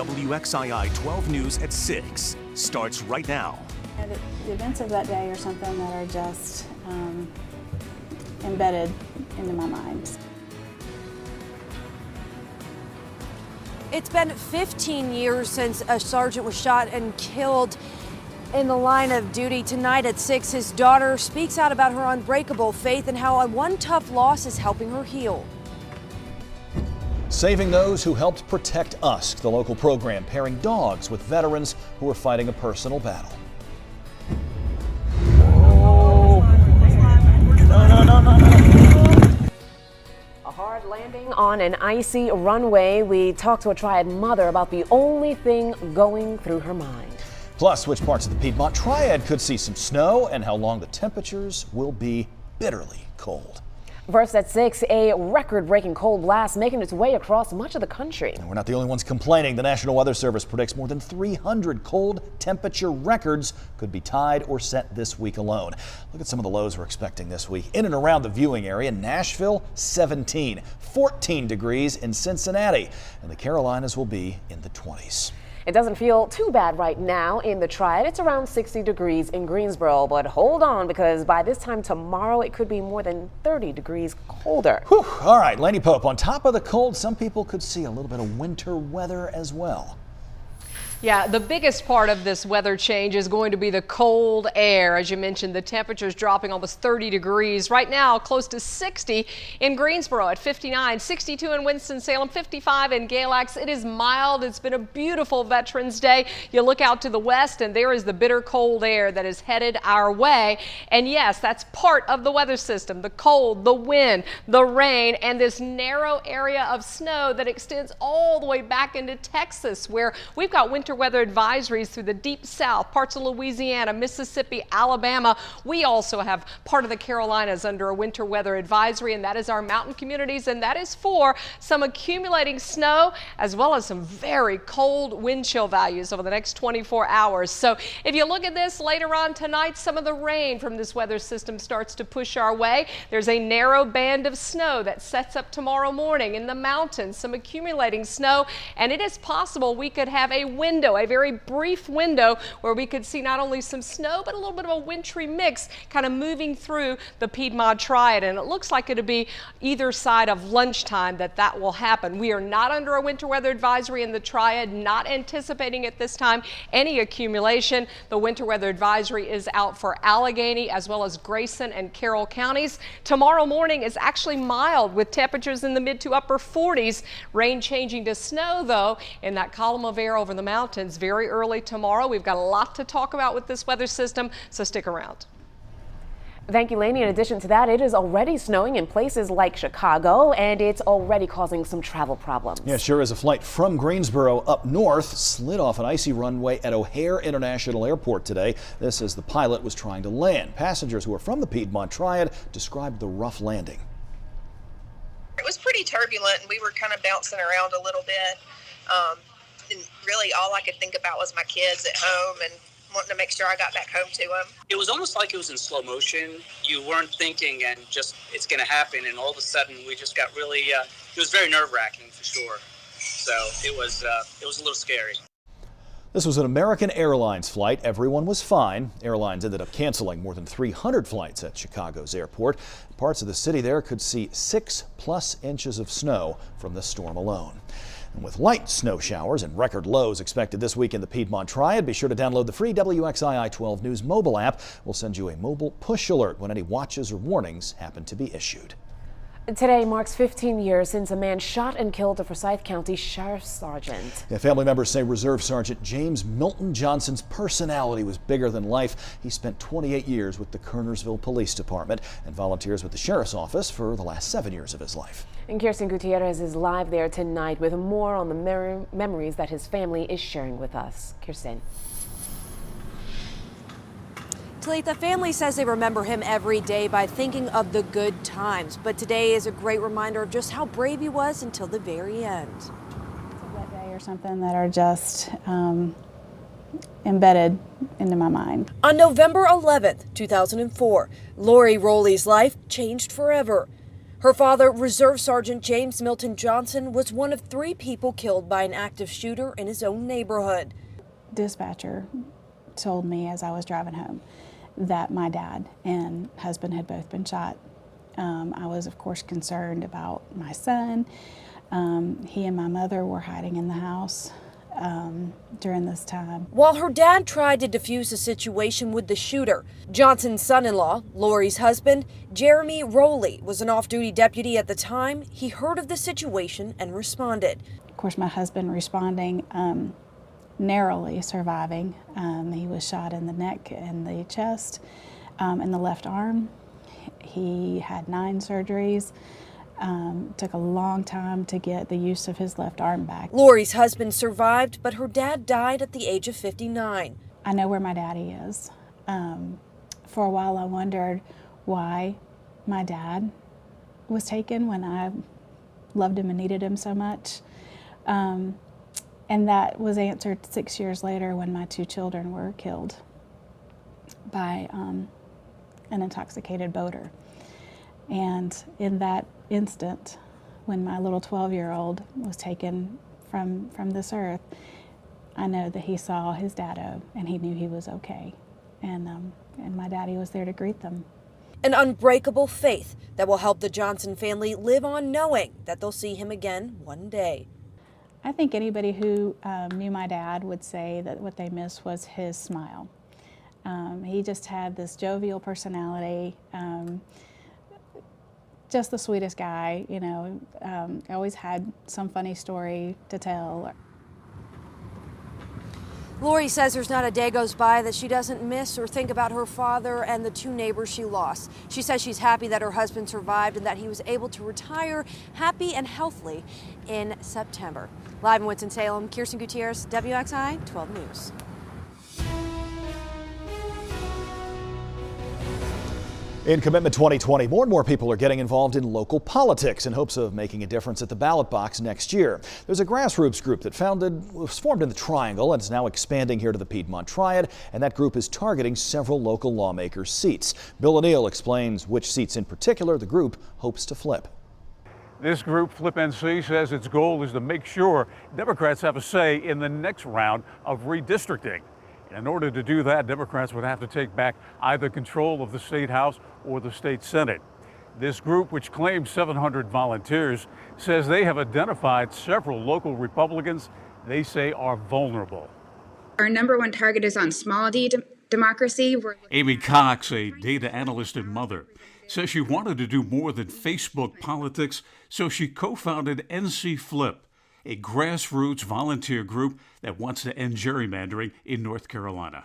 WXII 12 News at 6 starts right now. The events of that day are something that are just embedded into my mind. It's been 15 years since a sergeant was shot and killed in the line of duty. Tonight at 6, his daughter speaks out about her unbreakable faith and how one tough loss is helping her heal. Saving those who helped protect us, the local program pairing dogs with veterans who are fighting a personal battle. A hard landing on an icy runway. We talked to a Triad mother about the only thing going through her mind. Plus, which parts of the Piedmont Triad could see some snow and how long the temperatures will be bitterly cold. First at 6, a record-breaking cold blast making its way across much of the country. And we're not the only ones complaining. The National Weather Service predicts more than 300 cold temperature records could be tied or set this week alone. Look at some of the lows we're expecting this week. In and around the viewing area, Nashville, 17, 14 degrees in Cincinnati, and the Carolinas will be in the 20s. It doesn't feel too bad right now in the Triad. It's around 60 degrees in Greensboro, but hold on, because by this time tomorrow it could be more than 30 degrees colder. Whew. All right, Lainey Pope, on top of the cold, some people could see a little bit of winter weather as well. Yeah, the biggest part of this weather change is going to be the cold air. As you mentioned, the temperature's dropping almost 30 degrees. Right now, close to 60 in Greensboro at 59, 62 in Winston-Salem, 55 in Galax. It is mild. It's been a beautiful Veterans Day. You look out to the west and there is the bitter cold air that is headed our way. And yes, that's part of the weather system. The cold, the wind, the rain, and this narrow area of snow that extends all the way back into Texas, where we've got winter weather advisories through the deep south, parts of Louisiana, Mississippi, Alabama. We also have part of the Carolinas under a winter weather advisory, and that is our mountain communities, and that is for some accumulating snow as well as some very cold wind chill values over the next 24 hours. So if you look at this later on tonight, some of the rain from this weather system starts to push our way. There's a narrow band of snow that sets up tomorrow morning in the mountains, some accumulating snow, and it is possible we could have a very brief window where we could see not only some snow but a little bit of a wintry mix kind of moving through the Piedmont Triad, and it looks like it'll be either side of lunchtime that will happen. We are not under a winter weather advisory in the Triad, not anticipating at this time any accumulation. The winter weather advisory is out for Allegheny as well as Grayson and Carroll counties. Tomorrow morning is actually mild with temperatures in the mid to upper 40s. Rain changing to snow though in that column of air over the mountains very early tomorrow. We've got a lot to talk about with this weather system, so stick around. Thank you, Lainey. In addition to that, it is already snowing in places like Chicago, and it's already causing some travel problems. Yeah, sure is. A flight from Greensboro up north slid off an icy runway at O'Hare International Airport today. This as the pilot was trying to land. Passengers who are from the Piedmont Triad described the rough landing. It was pretty turbulent, and we were kind of bouncing around a little bit. And really all I could think about was my kids at home and wanting to make sure I got back home to them. It was almost like it was in slow motion. You weren't thinking and just it's going to happen, and all of a sudden we just got really, it was very nerve-wracking for sure. So it was a little scary. This was an American Airlines flight. Everyone was fine. Airlines ended up canceling more than 300 flights at Chicago's airport. Parts of the city there could see 6+ inches of snow from the storm alone. And with light snow showers and record lows expected this week in the Piedmont Triad, be sure to download the free WXII 12 News mobile app. We'll send you a mobile push alert when any watches or warnings happen to be issued. Today marks 15 years since a man shot and killed a Forsyth County Sheriff's Sergeant. Yeah, family members say Reserve Sergeant James Milton Johnson's personality was bigger than life. He spent 28 years with the Kernersville Police Department and volunteers with the Sheriff's Office for the last 7 years of his life. And Kirsten Gutierrez is live there tonight with more on the memories that his family is sharing with us. Kirsten. The family says they remember him every day by thinking of the good times, but today is a great reminder of just how brave he was until the very end. It's a wet day or something that are just embedded into my mind. On November 11th, 2004, Lori Rowley's life changed forever. Her father, Reserve Sergeant James Milton Johnson, was one of 3 people killed by an active shooter in his own neighborhood. Dispatcher told me as I was driving home that my dad and husband had both been shot. I was, of course, concerned about my son. He and my mother were hiding in the house during this time. While her dad tried to defuse the situation with the shooter, Johnson's son-in-law, Lori's husband, Jeremy Rowley, was an off-duty deputy at the time. He heard of the situation and responded. Of course, my husband responding, narrowly surviving. He was shot in the neck and the chest and the left arm. He had 9 surgeries. Took a long time to get the use of his left arm back. Lori's husband survived, but her dad died at the age of 59. I know where my daddy is. For a while I wondered why my dad was taken when I loved him and needed him so much. And that was answered 6 years later when my 2 children were killed by an intoxicated boater. And in that instant, when my little 12-year-old was taken from this earth, I know that he saw his daddo and he knew he was okay. And my daddy was there to greet them. An unbreakable faith that will help the Johnson family live on knowing that they'll see him again one day. I think anybody who knew my dad would say that what they missed was his smile. He just had this jovial personality. Just the sweetest guy, you know, always had some funny story to tell. Lori says there's not a day goes by that she doesn't miss or think about her father and the 2 neighbors she lost. She says she's happy that her husband survived and that he was able to retire happy and healthily in September. Live in Winston-Salem, Kirsten Gutierrez, WXI 12 News. In Commitment 2020, more and more people are getting involved in local politics in hopes of making a difference at the ballot box next year. There's a grassroots group that was formed in the Triangle and is now expanding here to the Piedmont Triad, and that group is targeting several local lawmakers' seats. Bill O'Neill explains which seats in particular the group hopes to flip. This group, Flip NC, says its goal is to make sure Democrats have a say in the next round of redistricting. In order to do that, Democrats would have to take back either control of the state house or the state senate. This group, which claims 700 volunteers, says they have identified several local Republicans they say are vulnerable. Our number 1 target is on small d democracy. Amy Cox, a data analyst and mother, says she wanted to do more than Facebook politics, so she co-founded NC Flip, a grassroots volunteer group that wants to end gerrymandering in North Carolina.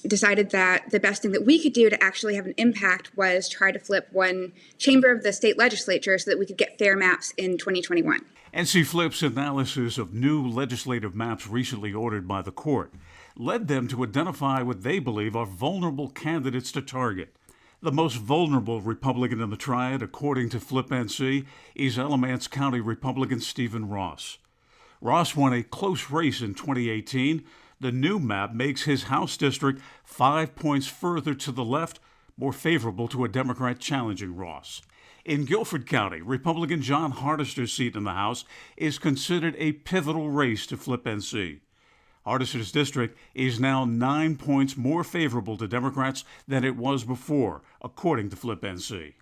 Decided that the best thing that we could do to actually have an impact was try to flip 1 chamber of the state legislature so that we could get fair maps in 2021. NC Flip's analysis of new legislative maps recently ordered by the court led them to identify what they believe are vulnerable candidates to target. The most vulnerable Republican in the Triad, according to Flip NC, is Alamance County Republican Stephen Ross. Ross won a close race in 2018. The new map makes his House district 5 points further to the left, more favorable to a Democrat challenging Ross. In Guilford County, Republican John Hardister's seat in the House is considered a pivotal race to Flip NC. Hardister's district is now 9 points more favorable to Democrats than it was before, according to Flip NC.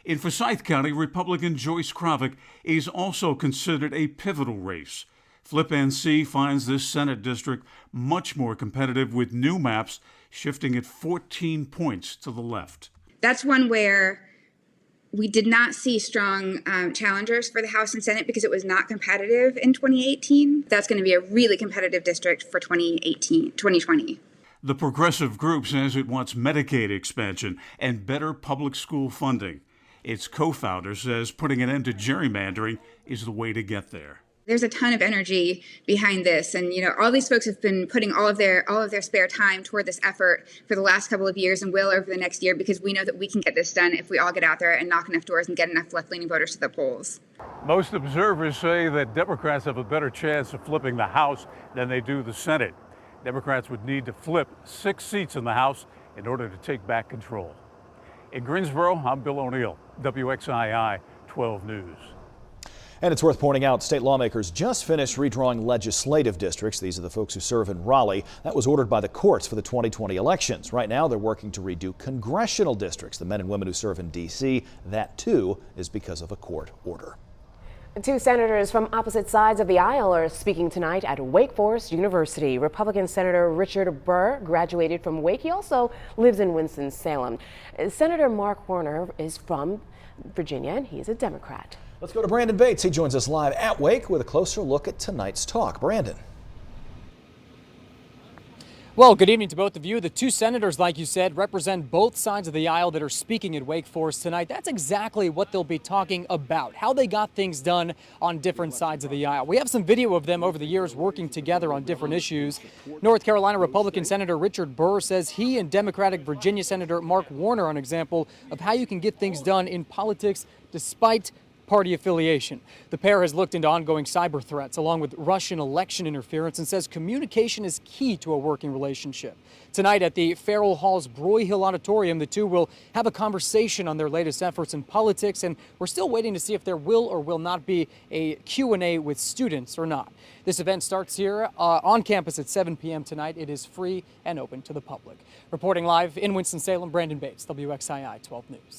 In Forsyth County, Republican Joyce Kravick is also considered a pivotal race. Flip NC finds this Senate district much more competitive, with new maps shifting it 14 points to the left. That's one where we did not see strong challengers for the House and Senate because it was not competitive in 2018. That's going to be a really competitive district for 2020. The progressive group says it wants Medicaid expansion and better public school funding. Its co-founder says putting an end to gerrymandering is the way to get there. There's a ton of energy behind this, and all these folks have been putting all of their spare time toward this effort for the last couple of years and will over the next year, because we know that we can get this done if we all get out there and knock enough doors and get enough left-leaning voters to the polls. Most observers say that Democrats have a better chance of flipping the House than they do the Senate. Democrats would need to flip 6 seats in the House in order to take back control. In Greensboro, I'm Bill O'Neill, WXII 12 News. And it's worth pointing out, state lawmakers just finished redrawing legislative districts. These are the folks who serve in Raleigh. That was ordered by the courts for the 2020 elections. Right now, they're working to redo congressional districts, the men and women who serve in D.C. That, too, is because of a court order. Two senators from opposite sides of the aisle are speaking tonight at Wake Forest University. Republican Senator Richard Burr graduated from Wake. He also lives in Winston-Salem. Senator Mark Warner is from Virginia, and he's a Democrat. Let's go to Brandon Bates. He joins us live at Wake with a closer look at tonight's talk. Brandon. Well, good evening to both of you. The two senators, like you said, represent both sides of the aisle that are speaking at Wake Forest tonight. That's exactly what they'll be talking about, how they got things done on different sides of the aisle. We have some video of them over the years working together on different issues. North Carolina Republican Senator Richard Burr says he and Democratic Virginia Senator Mark Warner are an example of how you can get things done in politics despite party affiliation. The pair has looked into ongoing cyber threats along with Russian election interference and says communication is key to a working relationship. Tonight at the Farrell Hall's Broyhill Auditorium, the two will have a conversation on their latest efforts in politics, and we're still waiting to see if there will or will not be a Q&A with students or not. This event starts here on campus at 7 p.m. tonight. It is free and open to the public. Reporting live in Winston-Salem, Brandon Bates, WXII 12 News.